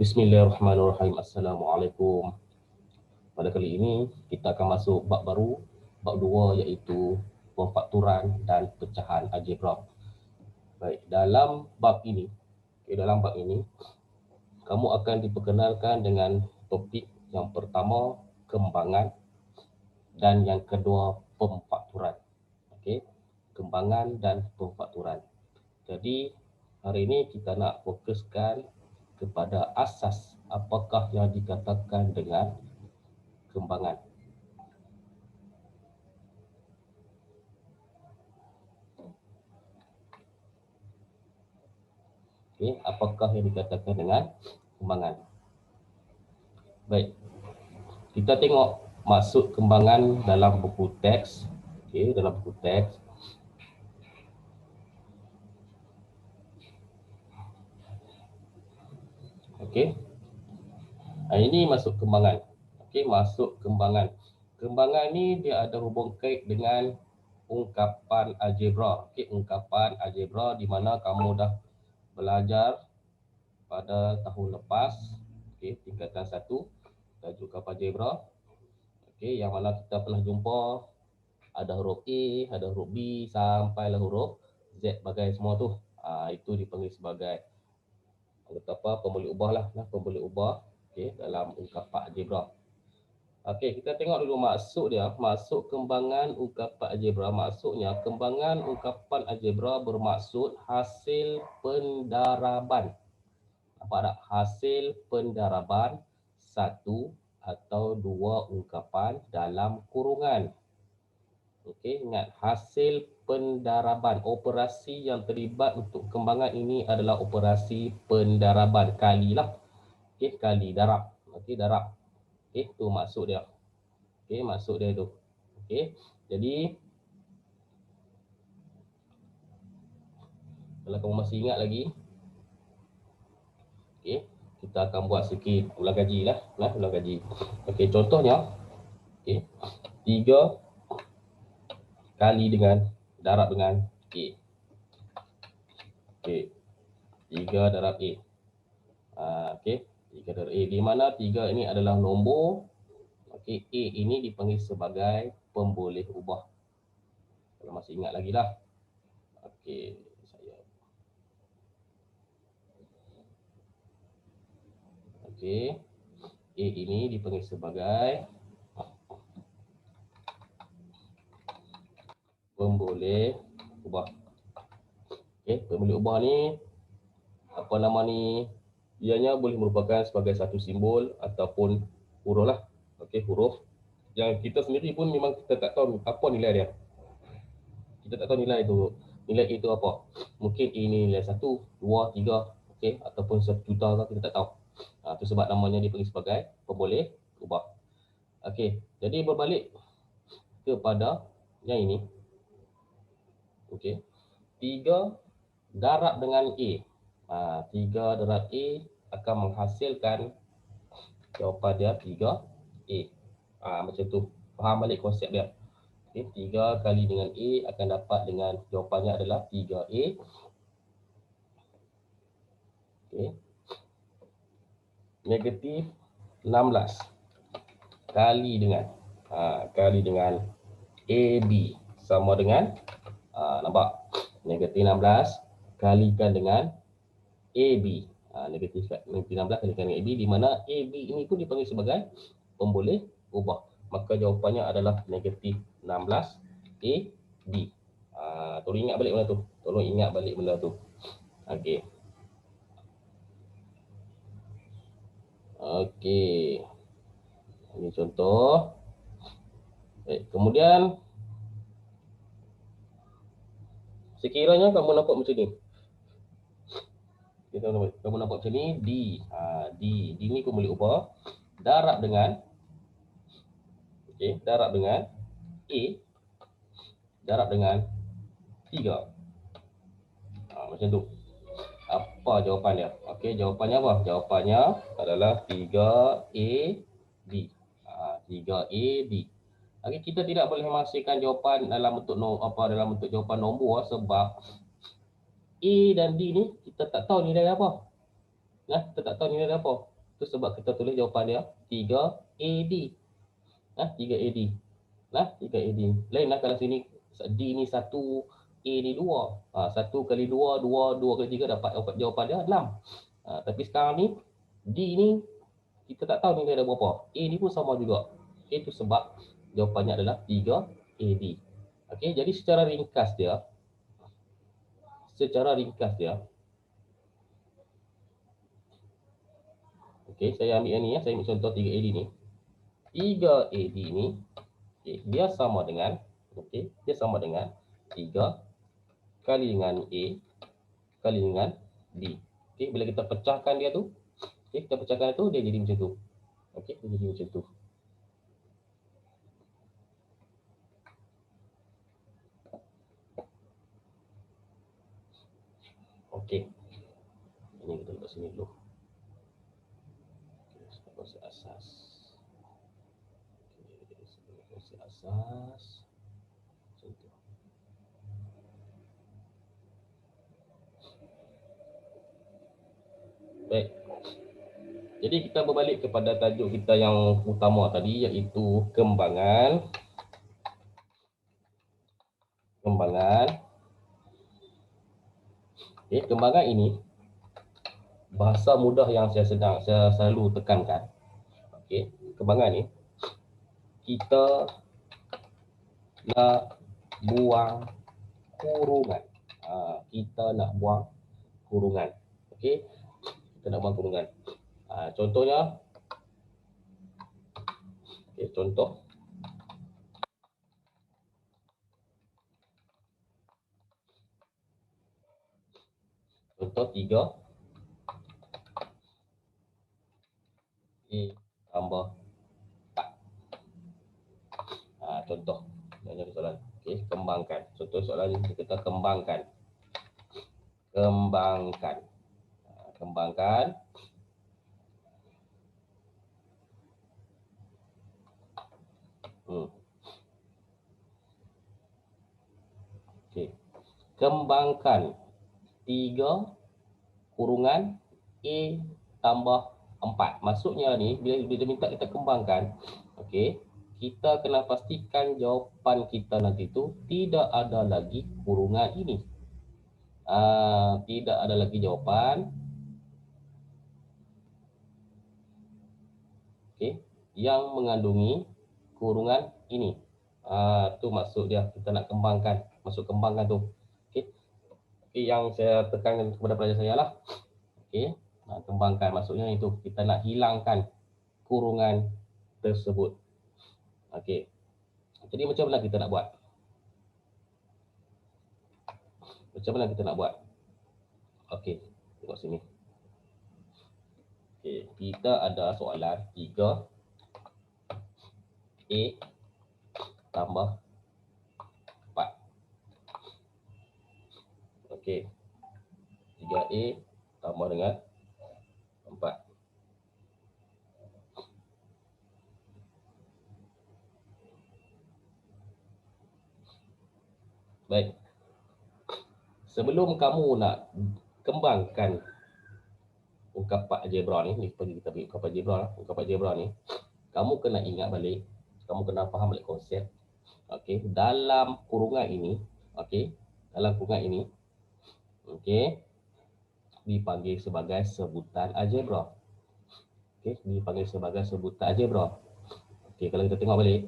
Bismillahirrahmanirrahim. Assalamualaikum. Pada kali ini kita akan masuk bab baru, bab 2 iaitu pemfakturan dan pecahan algebra. Baik, dalam bab ini kamu akan diperkenalkan dengan topik yang pertama kembangan dan yang kedua pemfakturan. Okey, kembangan dan pemfakturan. Jadi hari ini kita nak fokuskan kepada asas apakah yang dikatakan dengan kembangan. Okey, apakah yang dikatakan dengan kembangan? Baik, kita tengok maksud kembangan dalam buku teks. Okey, dalam buku teks. Okey. Ini masuk kembangan. Okey, masuk kembangan. Kembangan ni dia ada hubung kait dengan ungkapan algebra. Okey, ungkapan algebra di mana kamu dah belajar pada tahun lepas. Okey, tingkatan 1 tajuk ungkapan algebra. Okey, yang mana kita pernah jumpa ada huruf A, ada huruf B sampailah huruf Z bagai semua tu. Itu dipanggil sebagai pemboleh ubah lah, pemboleh ubah. Okey, dalam ungkapan algebra. Okey, kita tengok dulu maksud dia. Maksud kembangan ungkapan algebra, maksudnya kembangan ungkapan algebra bermaksud hasil pendaraban. Nampak tak? Hasil pendaraban satu atau dua ungkapan dalam kurungan. Okey, ingat hasil pendaraban. Operasi yang terlibat untuk kembangan ini adalah operasi pendaraban. Kalilah. Okey, kali darab. Okey, darab. Okey, tu maksud dia. Okey, maksud dia tu. Okey, jadi kalau kamu masih ingat lagi, okey, kita akan buat sikit ulang kaji lah, ulang kaji. Okey, contohnya, okey, 3 kali dengan darab dengan A. Okey, 3 darab A. Okey, 3 darab A. Di mana 3 ini adalah nombor. Okey, A ini dipanggil sebagai pemboleh ubah. Kalau masih ingat lagi lah. Okey, okey, A ini dipanggil sebagai pemboleh ubah. Okey, pemboleh ubah ni apa nama ni? Ianya boleh merupakan sebagai satu simbol ataupun huruf lah. Okey, huruf yang kita sendiri pun memang kita tak tahu apa nilai dia. Kita tak tahu nilai itu. Nilai itu apa? Mungkin ini nilai 1, 2, 3, okey, ataupun 1 juta ke, kita tak tahu. Itu sebab namanya dipanggil sebagai pemboleh ubah. Okey, jadi berbalik kepada yang ini. Okey, 3 darab dengan A. 3 darab A akan menghasilkan jawapan dia 3A. Macam tu. Faham balik konsep dia. Okay, 3 kali dengan A akan dapat dengan jawapannya adalah 3A. Okay. Negatif 16 kali dengan AB sama dengan nampak? Negatif 16 kalikan dengan AB. Negatif 16 kalikan dengan AB, di mana AB ini pun dipanggil sebagai pemboleh ubah. Maka jawapannya adalah negatif 16 AB. Tolong ingat balik benda tu. Okey. Okey. Ini contoh. Kemudian sekiranya kamu nampak macam ni. Kamu nampak macam ni, D. D ni pemboleh ubah. Darab dengan A. Darab dengan 3. Macam tu. Apa jawapan dia? Okey, jawapannya apa? Jawapannya adalah 3AB. 3AB. Okey, kita tidak boleh menghasilkan jawapan dalam bentuk jawapan nombor sebab A dan D ni kita tak tahu nilai apa. Nah, kita tak tahu nilai dia apa. Itu sebab kita tulis jawapan dia 3AD. Nah, 3AD. Nah, 3AD. Lain lah kalau sini D ni 1, A ni 2. 1 kali 2, 2 kali 3 dapat jawapan dia 6. Tapi sekarang ni D ni kita tak tahu nilai dia berapa. A ni pun sama juga. Okay, itu sebab jawapannya adalah 3AD. Okey, jadi secara ringkas dia, okey, saya ambil yang ni ya, saya ambil contoh 3AD ni. 3AD ni, okey, dia sama dengan, okey, dia sama dengan 3 kali dengan A kali dengan D. Okey, bila kita pecahkan dia tu, okey, kita pecahkan tu dia jadi macam tu. Okey, dia jadi macam tu. Okey. Ini kita letak sini dulu. Okey, konsep asas. Okey, konsep asas. Contoh. Baik. Jadi kita berbalik kepada tajuk kita yang utama tadi, iaitu kembangan. Okey, kembangan ini bahasa mudah yang saya selalu tekankan. Okey, kembangan ni kita nak buang kurungan. Kita nak buang kurungan. Okey, kita nak buang kurungan. Contohnya, okey, contoh. Contoh 3 A tambah 4. Contoh. Ini soalan. Okey, kembangkan. Contoh soalan ni kita kembangkan. Kembangkan. Okey. Kembangkan 3 kurungan A tambah 4. Maksudnya ni bila minta kita kembangkan, okey, kita kena pastikan jawapan kita nanti tu tidak ada lagi kurungan ini. Tidak ada lagi jawapan, okey, yang mengandungi kurungan ini. Tu maksud dia, kita nak kembangkan. Maksud kembangkan tu. Okey. Okay, yang saya tekankan kepada pelajar saya lah. Okey, kembangkan maksudnya itu kita nak hilangkan kurungan tersebut. Okey. Jadi macam mana kita nak buat? Okey, tengok sini. Okey, kita ada soalan 3 A tambah 4. Okey. 3A tambah dengan 4. Baik. Sebelum kamu nak kembangkan ungkapan algebra ni kita bagi ungkapan algebra lah. Ungkapan algebra ni, kamu kena ingat balik, kamu kena faham balik konsep. Okey, dalam kurungan ini, okey, okey, dipanggil sebagai sebutan algebra. Okey, dipanggil sebagai sebutan algebra. Okey, kalau kita tengok balik,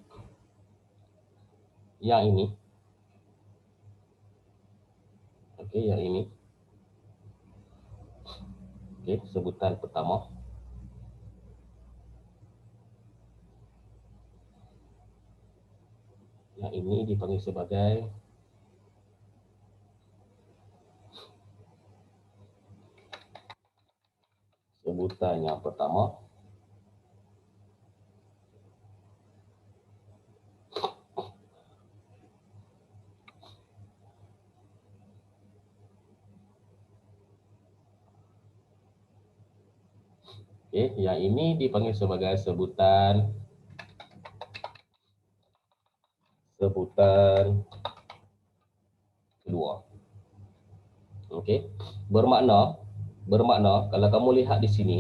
yang ini, okey, yang ini, okey, sebutan pertama. Yang ini dipanggil sebagai sebutan yang pertama. Okey, yang ini dipanggil sebagai sebutan kedua. Okey, bermakna Bermakna kalau kamu lihat di sini,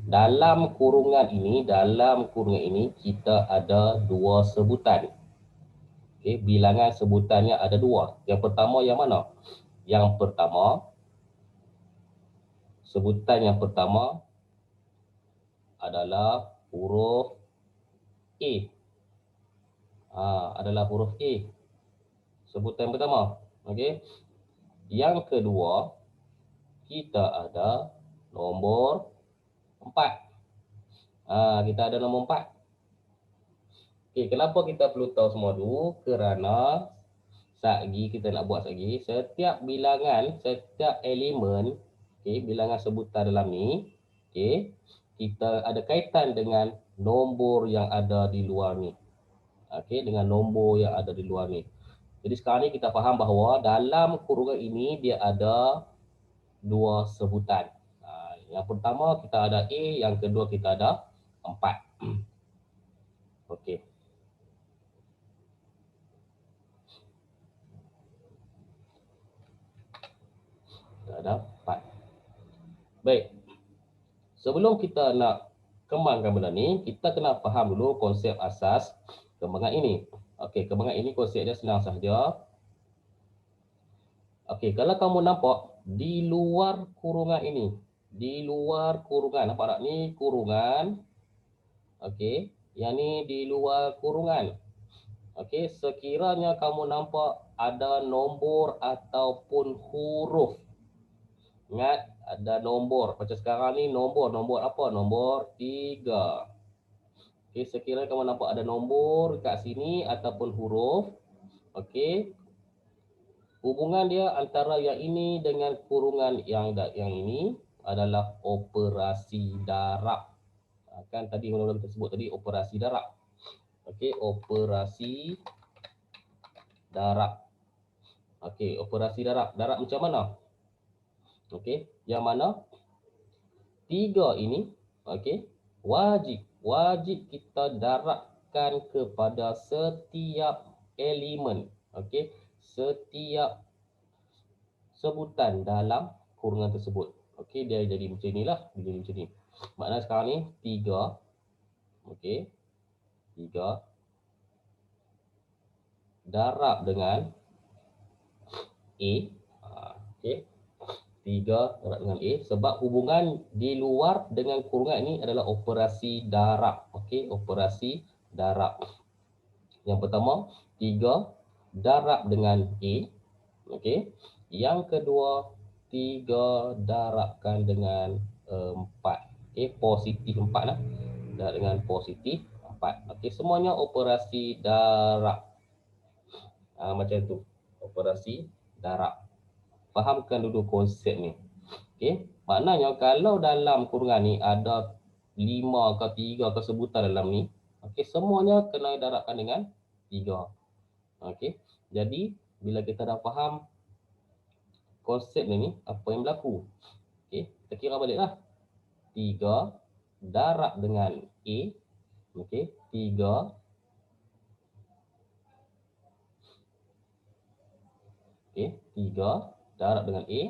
dalam kurungan ini kita ada dua sebutan. Okey, bilangan sebutannya ada dua. Yang pertama yang mana? Yang pertama, sebutan yang pertama adalah huruf A. Adalah huruf A. Sebutan pertama. Okey. Yang kedua, kita ada nombor 4. Kita ada nombor 4. Okey, kenapa kita perlu tahu semua tu? Kerana satgi kita nak buat satgi, setiap bilangan, setiap elemen, okey, bilangan sebutan dalam ni, okey, kita ada kaitan dengan nombor yang ada di luar ni. Okey, dengan nombor yang ada di luar ni. Jadi sekarang ni kita faham bahawa dalam kurungan ini dia ada dua sebutan. Yang pertama kita ada A, yang kedua kita ada 4. Okey. Kita ada 4. Baik. Sebelum kita nak kembangkan benda ni, kita kena faham dulu konsep asas kembangan ini. Okey, kembangan ini konsepnya senang sahaja. Okey, kalau kamu nampak di luar kurungan ini, di luar kurungan, nampak tak? Ni kurungan. Okey, yang ni di luar kurungan. Okey, sekiranya kamu nampak ada nombor ataupun huruf. Ingat, ada nombor. Macam sekarang ni nombor apa? Nombor 3. Okey, sekiranya kamu nampak ada nombor kat sini ataupun huruf. Okey, hubungan dia antara yang ini dengan kurungan yang ini adalah operasi darab. Kan tadi mula-mula kita sebut tadi operasi darab. Okey, operasi darab. Okey, operasi darab. Darab macam mana? Okey, yang mana 3 ini, okey, wajib kita darabkan kepada setiap elemen. Okey, setiap sebutan dalam kurungan tersebut. Okey, dia jadi macam inilah, dia jadi macam ni. Maknanya sekarang ni 3, okey, 3 darab dengan A. Okey, 3 darab dengan A sebab hubungan di luar dengan kurungan ini adalah operasi darab. Okey, operasi darab. Yang pertama, 3 darab dengan A. Okey. Yang kedua, 3 darabkan dengan 4. Okey, positif 4 lah. Darab dengan positif 4. Okey, semuanya operasi darab. Macam tu. Operasi darab. Fahamkan dulu konsep ni. Okey, maknanya kalau dalam kurungan ni ada 5 ke 3 ke sebutan dalam ni, okey, semuanya kena darabkan dengan 3. Okey. Jadi bila kita dah faham konsep ni, apa yang berlaku? Okey, kita kira baliklah. 3 darab dengan A. Okey, 3 darab dengan A.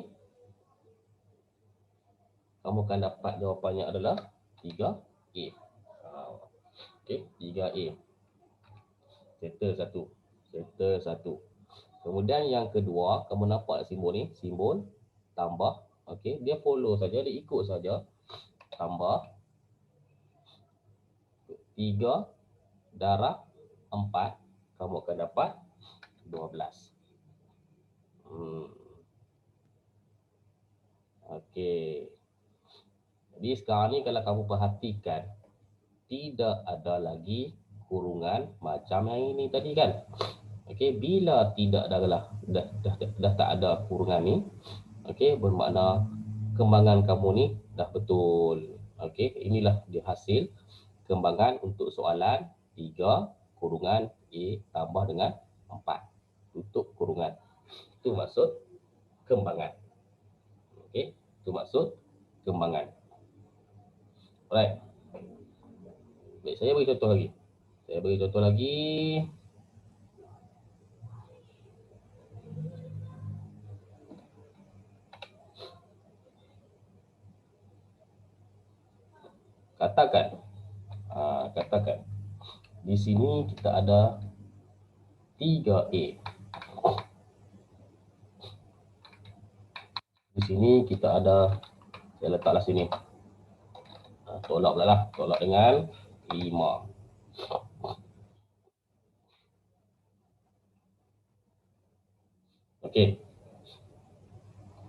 Kamu akan dapat jawapannya adalah 3A. Okey, 3A. Settle satu. Kemudian yang kedua, kamu nampak simbol ni, simbol tambah. Okey, dia follow saja, dia ikut saja. Tambah 3 darab 4, kamu akan dapat 12. Okey. Jadi sekarang ni kalau kamu perhatikan, tidak ada lagi kurungan macam yang ini tadi kan. Okey, bila tidak ada dah tak ada kurungan ni, okey, bermakna kembangan kamu ni dah betul. Okey, inilah dia hasil kembangan untuk soalan 3 kurungan A tambah dengan 4 tutup kurungan. Itu maksud kembangan. Okey, itu maksud kembangan. Alright. Baik, saya bagi contoh lagi. Katakan, katakan di sini kita ada 3A. Di sini kita ada, saya letaklah sini. Tolak pula lah, tolak dengan 5. Okey.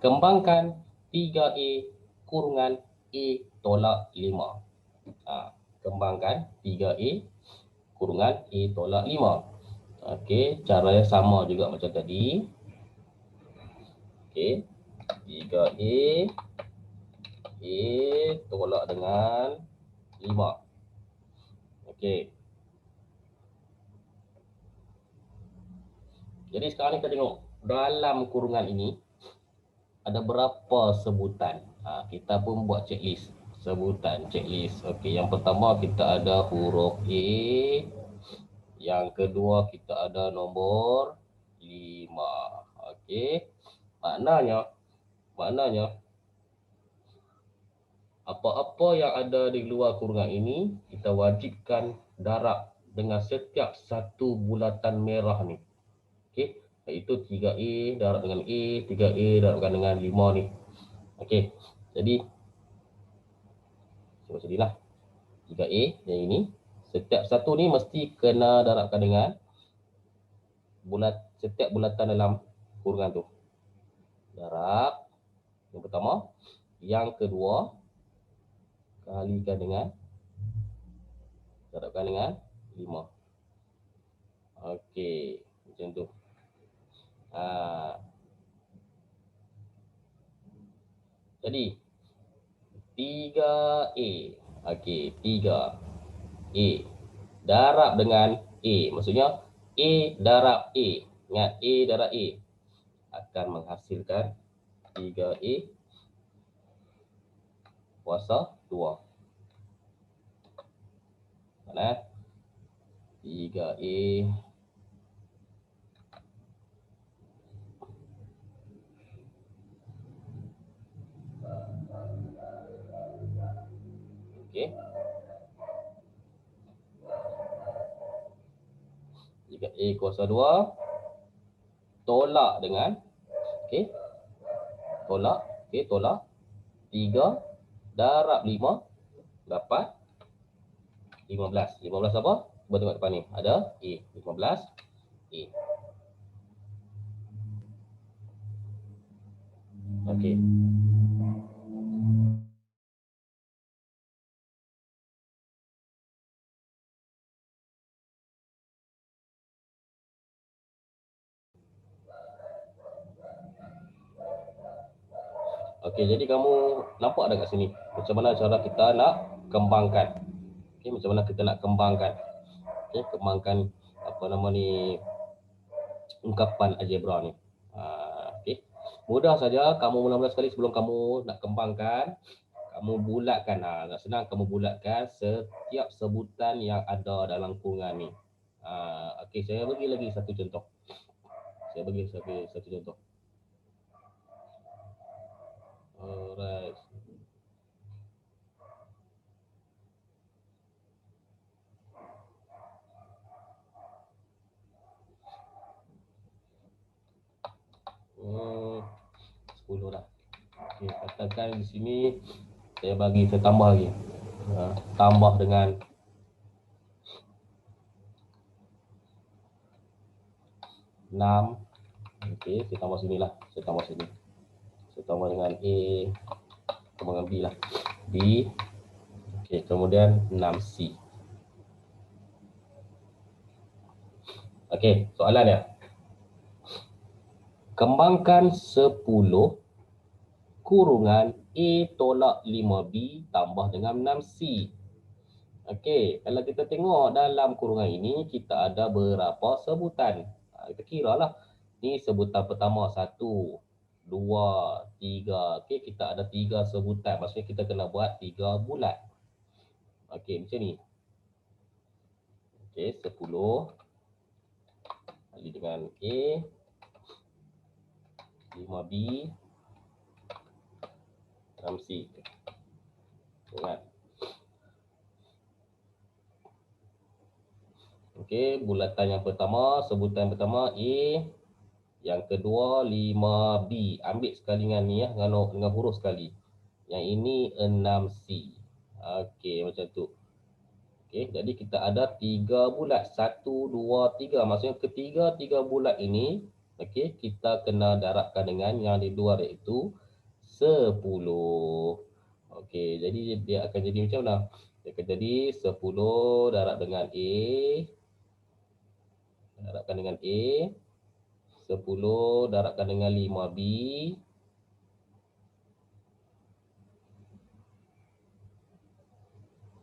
Kembangkan 3A kurungan A tolak 5. Kembangkan 3A kurungan A tolak 5. Okey, caranya sama juga macam tadi. Okey, 3A A tolak dengan 5. Okey. Jadi sekarang ni kita tengok dalam kurungan ini ada berapa sebutan. Kita pun buat checklist. Sebutan checklist. Okey, yang pertama kita ada huruf A. Yang kedua kita ada nombor 5. Okey. Maknanya apa-apa yang ada di luar kurungan ini kita wajibkan darab dengan setiap satu bulatan merah ni. Okey, iaitu 3A darab dengan A, 3A darabkan dengan 5 ni. Okey. Jadi macam inilah 3A yang ini. Setiap satu ni mesti kena darabkan dengan setiap bulatan dalam kurungan tu. Darab yang pertama, yang kedua kalikan dengan darabkan dengan 5. Okey, macam tu. Jadi 3A. Okey, 3A darab dengan A. Maksudnya A darab A. Ingat, A darab A akan menghasilkan 3A kuasa 2. Mana? 3A okey. 3A kuasa 2 tolak dengan okey. Tolak 3 darab 5 dapat 15. 15 apa? Cuba tengok depan ni. Ada A. 15 A. Okey. Okey, jadi kamu nampak ada kat sini macam mana cara kita nak kembangkan. Okey, macam mana kita nak kembangkan. Okey, kembangkan apa nama ni, ungkapan algebra ni. Okey. Mudah saja, kamu mula-mula sekali sebelum kamu nak kembangkan, kamu bulatkan. Nak senang kamu bulatkan setiap sebutan yang ada dalam kurungan ni. Okey, saya bagi lagi satu contoh. Satu contoh. Alright. Hmm, 10 dah. Okey, katakan di sini saya tambah lagi. Tambah dengan 6. Okey, saya tambah sini lah. Saya tambah dengan A, tambah dengan B lah. B. Okey, kemudian 6C. Okey, soalan dia. Kembangkan 10 kurungan A tolak 5B tambah dengan 6C. Okey, kalau kita tengok dalam kurungan ini kita ada berapa sebutan? Kita kiralah. Ni sebutan pertama 1, 2, 3. Okey, kita ada 3 sebutan. Maksudnya kita kena buat 3 bulat. Okey, macam ni. Okey, 10 kali dengan A, 5B, 6C. Ingat. Okey, bulatan yang pertama, sebutan pertama A, yang kedua 5B. Ambil sekali dengan ni ya, dengan huruf sekali. Yang ini 6C. Okey, macam tu. Okey, jadi kita ada 3 bulat. 1, 2, 3. Maksudnya ketiga bulat ini, okey, kita kena darabkan dengan yang di luar iaitu 10. Okey, jadi dia akan jadi macam mana? Dia akan jadi 10 darab dengan A. Darabkan dengan A. 10 darabkan dengan 5B.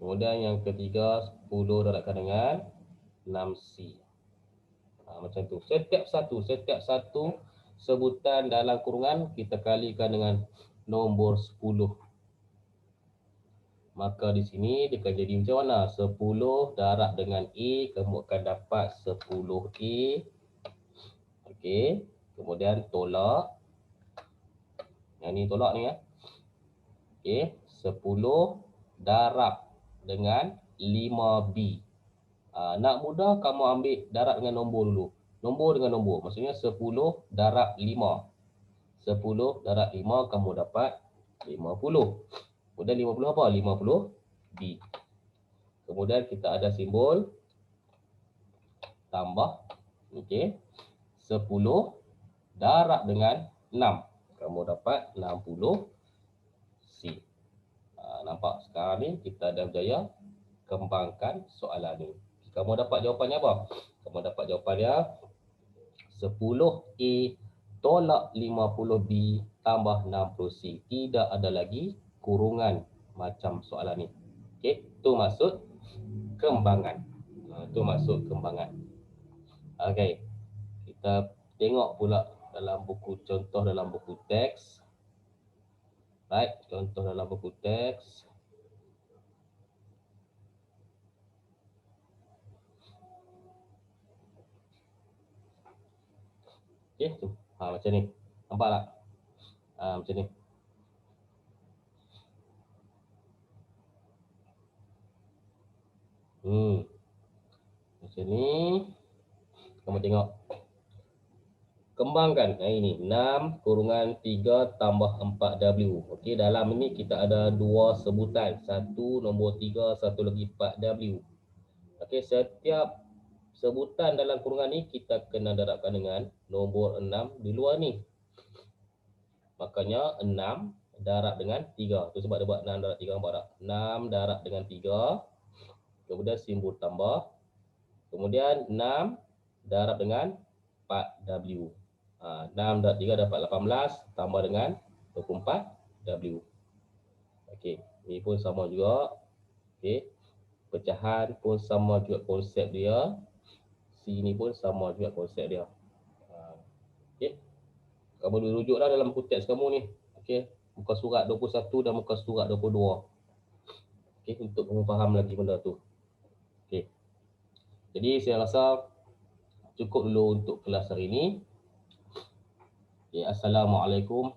Kemudian yang ketiga 10 darabkan dengan 6C. Macam tu. Setiap satu sebutan dalam kurungan kita kalikan dengan nombor 10. Maka di sini dia akan jadi macam mana? 10 darab dengan A, kamu akan dapat 10A. Okey. Kemudian tolak. Yang ni tolak ni ya. Okey. 10 darab dengan 5B. Nak mudah kamu ambil darab dengan nombor dulu. Nombor dengan nombor. Maksudnya 10 darab 5. 10 darab 5 kamu dapat 50. Kemudian 50 apa? 50B. Kemudian kita ada simbol tambah. Okey. 10 darab dengan 6. Kamu dapat 60C. Nampak sekarang ni kita dah berjaya kembangkan soalan ni. Kamu dapat jawapannya apa? Kamu dapat jawapannya 10A tolak 50B tambah 60C. Tidak ada lagi kurungan macam soalan ni. Okey, tu maksud kembangan. Tu maksud kembangan. Okey. Kita tengok pula dalam buku contoh dalam buku teks. Right, contoh dalam buku teks. Okey, tu. Macam ni. Nampak tak? Macam ni. Macam ni. Kamu tengok. Kembangkan. Ini 6 kurungan 3 tambah 4W. Okey, dalam ini kita ada dua sebutan. Satu nombor 3, satu lagi 4W. Okey, setiap sebutan dalam kurungan ni kita kena darabkan dengan nombor 6 di luar ni. Makanya 6 darab dengan 3. Tu sebab dia buat 6 darab 3, nampak tak? 6 darab dengan 3. Kemudian simbol tambah. Kemudian 6 darab dengan 4W. 6 darab 3 dapat 18 tambah dengan 24W. Okey, ni pun sama juga. Okey. Pecahan pun sama juga konsep dia. Sini pun sama juga konsep dia. Okey. Kamu rujuklah dalam buku teks kamu ni. Okey. Muka surat 21 dan muka surat 22. Okey, untuk kamu faham lagi benda tu. Okey. Jadi saya rasa cukup dulu untuk kelas hari ini. Okay, Assalamualaikum